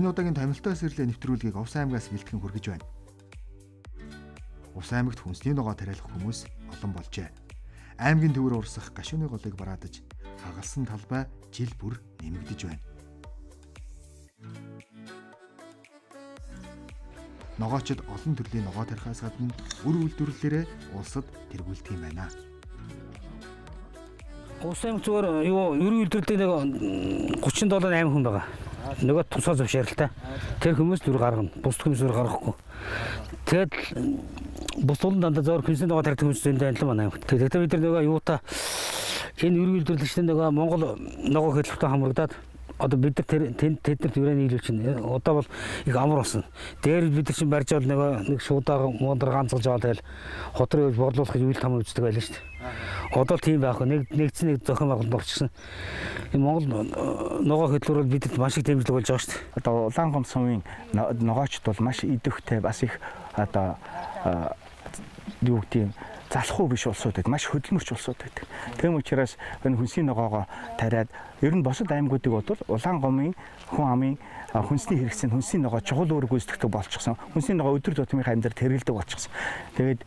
Энэ удаагийн томилтой сэрлээ нэвтрүүлгийг Увс аймгаас бэлтгэн хүргэж байна. Увс аймагт хүнсний ногоо тариалах хүмүүс олон болжээ. Аймгийн төвөр урсах гашууны голыг бараадаж хагалсан талбай жил бүр нэмэгдэж байна. Ногоочд олон төрлийн ногоо тарихаас гадна үр үйлдвэрлэлээрээ улсад тэргүүлдэг юм байна. Увс аймаг зүгээр үр үйлдвэрлэлээ 37 8 хүн байгаа. Нөгөө тусаа зөвшөөрөлтэй. Тэр хүмүүс дүр гаргана. Бус хүмүүс дүр гаргахгүй. Тэгэд бус улан дандаа зөөр хүнсний ногоо тарих хүмүүс зөндөө анлан байна. Тэгэхээр бид нар нөгөө юутай энэ үр үйлдвэрлэгчдийн нөгөө Монгол ногоо хөдөлгөөнтэй хамрагдаад одоо бид нар тэднэрт юураа нийлүүлж байна. Одоо бол их амар болсон. Дээр бид нар чинь барьж авал нэг шуудаа мундар ганцгалж аваад тэгэл ходрын үйл борлуулах үйл там үздэг байлаа шүү дээ. Одоо тийм байхгүй. Нэг зохион байгуулалт болчихсон. Энэ Монгол ногоо хөдөлгөөр бидэд маш их дэмжлэг болж байгаа шүү дээ. Одоо Улаангом сумын ногоочд бол маш идэвхтэй бас их одоо юу гэдэг залхуу биш улсууд байдаг, маш хөдөлмөрч улсууд байдаг. Тийм учраас энэ хүнсний ногоогоо тариад ер нь босод аймагуудыг бодвол Улаангомын хүн амын хүнсний хэрэгцээнд хүнсний ногоо чухал үүрэг гүйцэтгэдэг болчихсон. Хүнсний ногоо өдөр тутмын амьдрал хэрэгэлдэг болчихсон. Тэгээд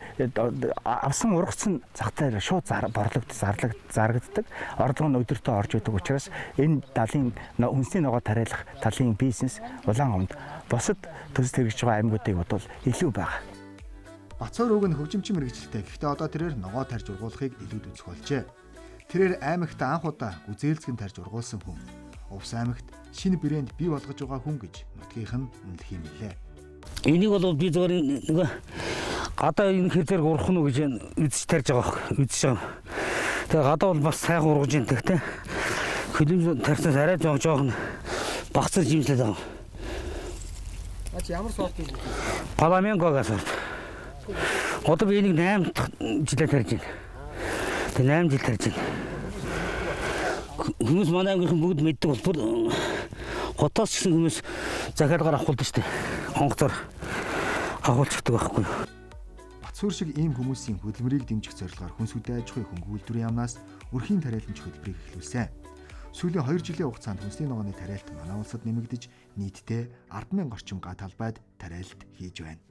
авсан ургацсан зах зээл шууд зарагддаг. Орлого нь өдөртөө орж идэг учраас энэ далийн хүнсний ногоо тариалах талын бизнес Улаангомд босод төсөл хэрэгжиж байгаа аймагуудыг бодвол илүү байгаа. Бацаар ууг нь хөгжимчин мэрэгчлээ. Гэхдээ одоо тэрээр ногоо тарж ургуулахыг илүүд үзэх болжээ. Тэрээр аймагт анх удаа гүзээлцгэн тарж ургуулсан хүн. Увс аймагт шинэ брэнд бий болгож байгаа хүн гэж нутгийнх нь үнэлэх юм лээ. Энийг бол би зөвөр нөгөө гадаа энэ хэрээр урах нь гэж үзэж тарж байгаа үзэж байгаа. Тэгээ гадаа бол бас сайхан ургаж ин тэгтэй. Хөлөм тарьсаас арай жоохон багцар жимслээд байгаа. Ямар сорт юм бэ? Паламенгогоос сорт. Одоо би энийг 8 жилээр тарьж байна. Тэгээ 8 жил тарьж байна. Хүмүүс манай ангийнхан бүгд мэддэг бол бүр хотоос гэсэн хүмүүс захиалгаар авахулдаг шүү дээ. Онгоцоор авахулчихдаг байхгүй юу? Бацуур шиг ийм хүмүүсийн хөдөлмөрийг дэмжих зорилгоор хүнсүдэ аж ахуйн хөнгө үйлдвэрийн яамнаас өрхийн тариаланч хөтөлбөрийг эхлүүлсэн. Сүүлийн 2 жилийн хугацаанд хүнсний ногооны тариалт манай улсад нэмэгдэж нийтдээ 10,000 орчим га талбайд тариалт хийж байна.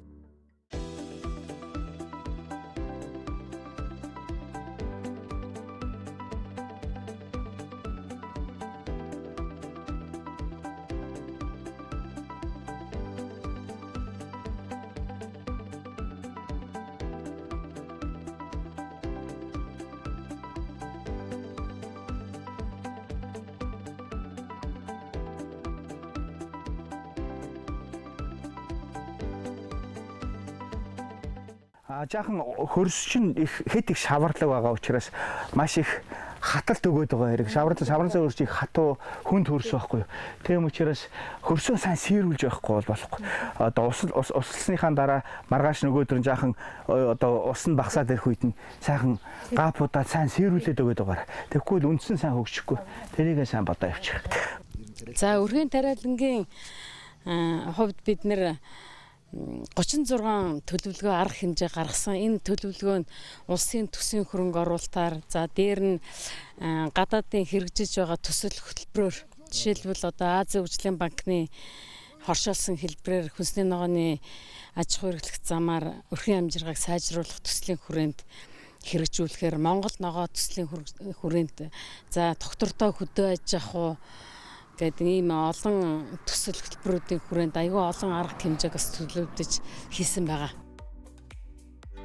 Жаахан хөрс чинь их хэд их шаварлаг байгаа учраас маш их хаталт өгöd байгаа хэрэг. Шавралцаа хөрс их хатуу хүнд хөрс байхгүй. Тийм учраас хөрсөө сайн сэрүүлж байхгүй болохгүй. Одоо услсныхаа дараа маргааш нөгөөдөр нь жаахан одоо ус нь багасаад ирэх үед нь сайхан гапуудаа сайн сэрүүлээд өгöd байгаа. Тэгэхгүй л үндсэн сайн хөгжихгүй. Тэрийгээ сайн бодоо явчих. За өрхийн тариалангийн хувьд бид нэр 36 төлөвлөгөө арга хэмжээ гаргасан. Энэ төлөвлөгөө нь улсын төсвийн хөрөнгө оруулалтаар за дээр нь гадаадын хэрэгжиж байгаа төсөл хөтөлбөрөөр жишээлбэл одоо Азийн хөгжлийн банкны хоршоолсон хэлбэрээр хүнсний ногооны аж ахуй эрхлэх замаар өрхийн амжиргааг сайжруулах төслийн хүрээнд хэрэгжүүлэхээр Монгол ногоо төслийн хүрээнд за доктортой хөдөө аж ахуй гэдэг ийм олон төсөл хөтөлбөрүүдийн хүрээнд аюул олон арга хэмжээг бас төлөвлөж хийсэн байгаа.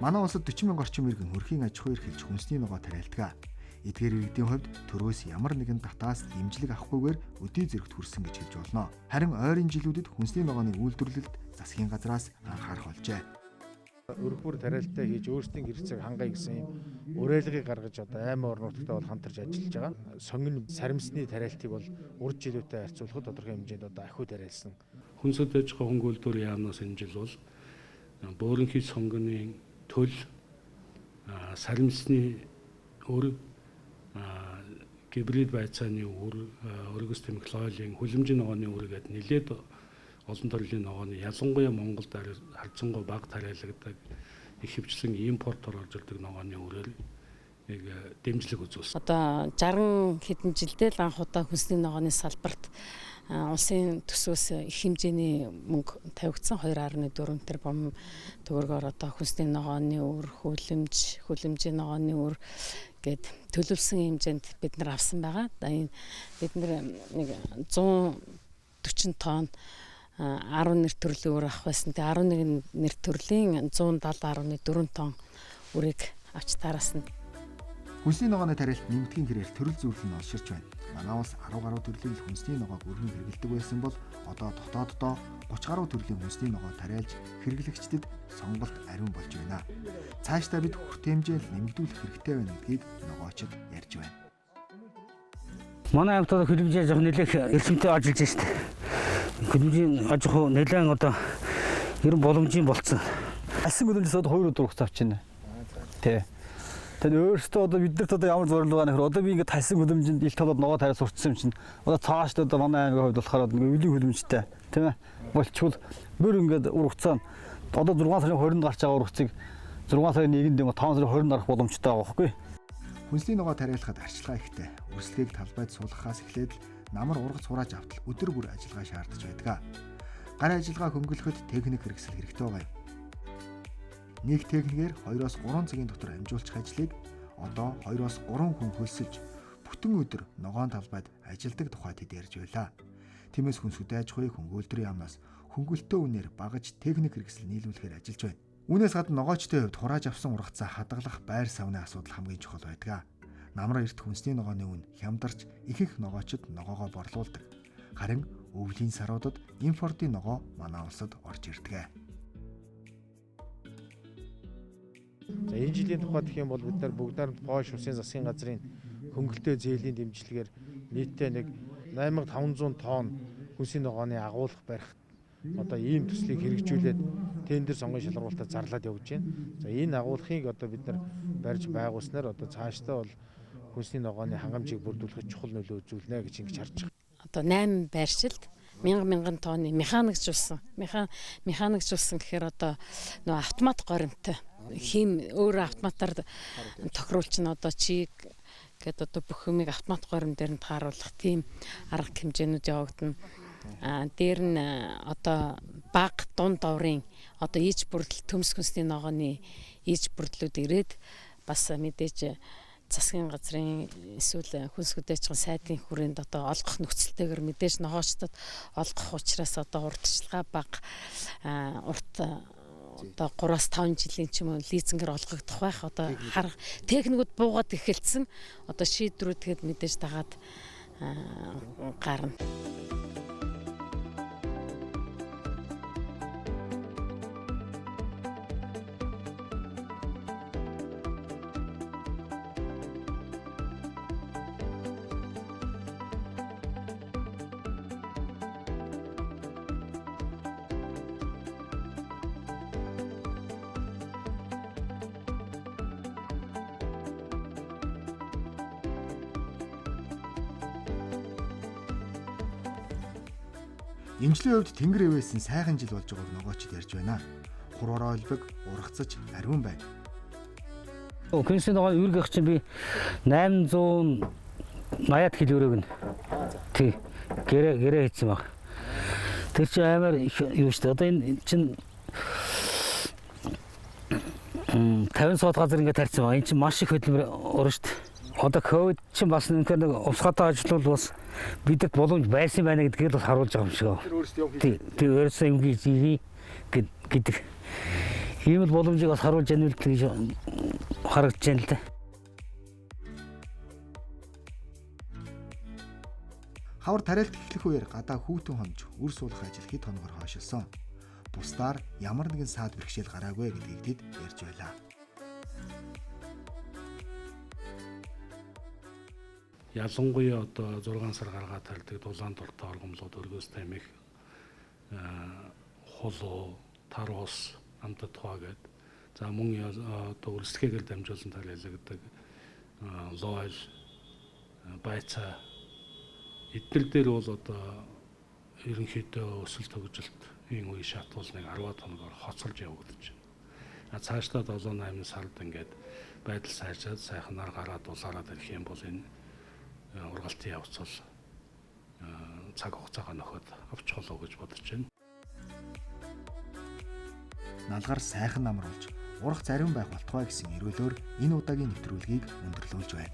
Манай улсад 40,000 орчим иргэн өрхийн аж ахуйр хэлж хүнсний ногоо тариалдаг. Эдгээр иргэдийн хувьд төрөөс ямар нэгэн татаас дэмжлэг авахгүйгээр өдий зэрэгт хүрсэн гэж хэлж болно. Харин ойрын жилүүдэд хүнсний ногооны үйлдвэрлэлд засгийн газраас анхаарах болжээ. Өргөөр тариалалтаа хийж өөрсдийн хэрэгцээг хангая гэсэн юм уриалгыг гаргаж одоо аймаг орнуудтай бол хамтарч ажиллаж байгаа. Сонгон саримсны тариалтыг бол урд жилүүтэй харьцуулахад тодорхой хэмжээнд одоо ахиу тариалсан. Хүнсүд аж ахуй хөнгө үйлдвэрийн яамнаас энэ жил бол бөөрөнхий сонгоны төл саримсны өр гибрид байцааны өр өргөс технологийн хүлэмжийн ногооны өр гэдэг нэлээд олон төрлийн ногооны ялангуяа Монголд харьцангуй бага тариалагддаг их хвчлэн импортоор орж ирдэг ногооны үрээр дэмжлэг үзүүлсэн. Одоо 60 хэдэн жилдээ л анх удаа хүнсний ногооны салбарт улсын төсвөөс их хэмжээний мөнгө тавигдсан 2.4 тэрбум төгрөгөөр одоо хүнсний ногооны үр, хүлэмжийн ногооны үр гэд төлөвлөсөн хэмжээнд бид нар авсан байгаа. Энэ бид нар нэг 140 тонн 10 нэр төрлийн үр авах байсан. Тэгээ 11 нэр төрлийн 170.4 тонн үрийг авч таараасан. Хүнсний ногооны тарилт нэмтгийн хэрээр төрөл зөвлөл нь олширч байна. Манай улс 10 гаруй төрлийн хүнсний ногоог өргөн хэрэглэдэг байсан бол одоо дотооддоо 30 гаруй төрлийн хүнсний ногоо тариалж хэрэглэгчдэд сонголт ариун болж байна. Цаашдаа бид хүртээмжээл нэмэгдүүлэх хэрэгтэй байна гэдгийг ногоочид ярьж байна. Манай аймагт одоо хөлбөмбөгийн аж ахуй нэлээх эрчимтэй ажиллаж байна шүү дээ. Хөлбөмбөгийн аж ахуй нэлээд одоо ерөн боломжийн болцсон. Асан хөлбөмбөс одоо 2 өдөр хугацаа авч байна. Тэ. Тэгээд өөрөөсөө одоо биднэрт одоо ямар зорилго байгаа нөхөр одоо би ингээд тайсан хөлбөмбөнд илт толгойд ногоо тариа сурцсан юм чинь одоо цааш одоо манай аймгийн хувьд болохоор ингээд үлийн хөлбөмбөжтэй тийм ээ болчихвол бүр ингээд ургацаа одоо 6 сарын 20-нд гарч байгаа ургацыг 6 сарын 1-нд 5 сарын 20-нд гарах боломжтой байгаа байхгүй. Хүнсний ногоо тариалахад арчилгаа ихтэй. Үрслэгийг талбайд суулгахаас эхлээд намар ургац хурааж автал өдөр бүр ажиллагаа шаардаж байдаг. Гарын ажиллагаа хөнгөлөхөд техник хэрэгсэл хэрэгтэй байгаа юм. Нэг техникээр 2-3 цагийн дотор амжуулчих ажлыг одоо 2-3 хүн хөлсөлж бүтэн өдөр ногоон талбайд ажилдаг тухай тэд ярьж байлаа. Тиймээс хүнсүдэ аж ахуйг хөнгөлөлтийн яамнаас хөнгөлөлтөө үнээр багаж техник хэрэгсэл нийлүүлэхээр ажиллаж байна. Үүнээс гадна ногоочдын хувьд хурааж авсан ургацаа хадгалах байр савны асуудал хамгийн чухал байдаг. Намар эрт хүнсний ногооны үн хямдарч ихэнх ногоочид ногоогоо борлуулдаг. Харин өвлийн саруудад импортын ногоо манай улсад орж ирдэг. За энэ жилийн тухайд гэх юм бол бид нар бүгд найрамд Польш Улсын засгийн газрын хөнгөлөлтөө зээлийн дэмжлэгээр нийтдээ нэг 8500 тонн хүнсний ногооны агуулга барих одоо ийм төслийг хэрэгжүүлээд тендер сонгон шалгуулалтад зарлаад явж байна. За энэ агуулгыг одоо бид нар барьж байгуулснаар одоо цаашдаа бол хүнсний ногооны хангамжийг бүрдүүлэхэд чухал нөлөө үзүүлнэ гэж ингэж харж байгаа. Одоо 8 байршилд мянган тонны механикжуулсан гэхээр одоо нөө автомат горимтой хим өөр автоматаар тохируулж нь одоо чиг гэдэг одоо бүх юмыг автомат горим дээр нь тааруулах тийм арга хэмжээнүүд явагдана. Дээр нь одоо баг дунд оврын одоо ийж бүрдэл төмс хүнсний ногооны ийж бүрдлүүд ирээд бас мэдээж засгийн газрын эсвэл хүнс хөдөөжин сайдын хүрээнд одоо олгох нөхцөлтэйгээр мэдээж ногоочдод олгох учраас одоо урдчилгаа бага урт одоо 3-5 жилийн ч юм уу лизингээр олгогдох байх одоо харах техникүүд буугаад эхэлсэн одоо шийдвэрүүд тэгэд мэдээж дагаад гарна. Эмчлийн хувьд тэнгэр ивээсэн сайхан жил болж байгааг ногоочд ярьж байна. Хуруур ойлбог ургацаж ариун байна. Хүнсний ногоо үргэх чинь би 880 кг тий гэрээ хийсэн баг. Тэр чинь амар юу шүү дээ. Одоо энэ чинь 50 сот газар ингээд тарьсан баг. Энэ чинь маш их хөдөлмөр урна шүү дээ. Одоо ковид чинь бас нэг усгаатай ажиллавал бас бидэд боломж байсан байна гэдгийг бас харуулж байгаа юм шиг байна. Тий өөрөөсөө юм гэдэг. Ийм л боломжийг бас харуулж яана л гэж харагдаж байна л да. Хавар тариалт эхлэх үеэр гадаа хүүтэн хонж үр суулгах ажил хэд хоногор хойшилсон. Бусдаар ямар нэгэн саад бэрхшээл гараагүй гэдгийг тэд ярьж байлаа. Ялангуяа одоо 6 сар гаргаад тарьдаг дулаан дуртай оргомлууд өргөөс тамих холоо, тарус, амтад тухай гээд за мөн одоо үрслэгээр дамжуулан тариалагддаг лойл, байцаа эдгээр дээр бол одоо ерөнхийдөө өсөлт хөгжилт энэ үе шатуулныг 10 хоногор хоцолж явагдаж байна. Цаашдаа 7-8 сард ингээд байдал сайжаад сайхнаар гараад улаараад ирэх юм бол энэ ургалтын явц бол цаг хугацаагаа нөхөд авч болоо гэж бодож байна. Налгаар сайхан намруулж урах зарим байх болтугай гэсэн эрүүлөөр энэ удаагийн нэвтрүүлгийг өндөрлүүлж байна.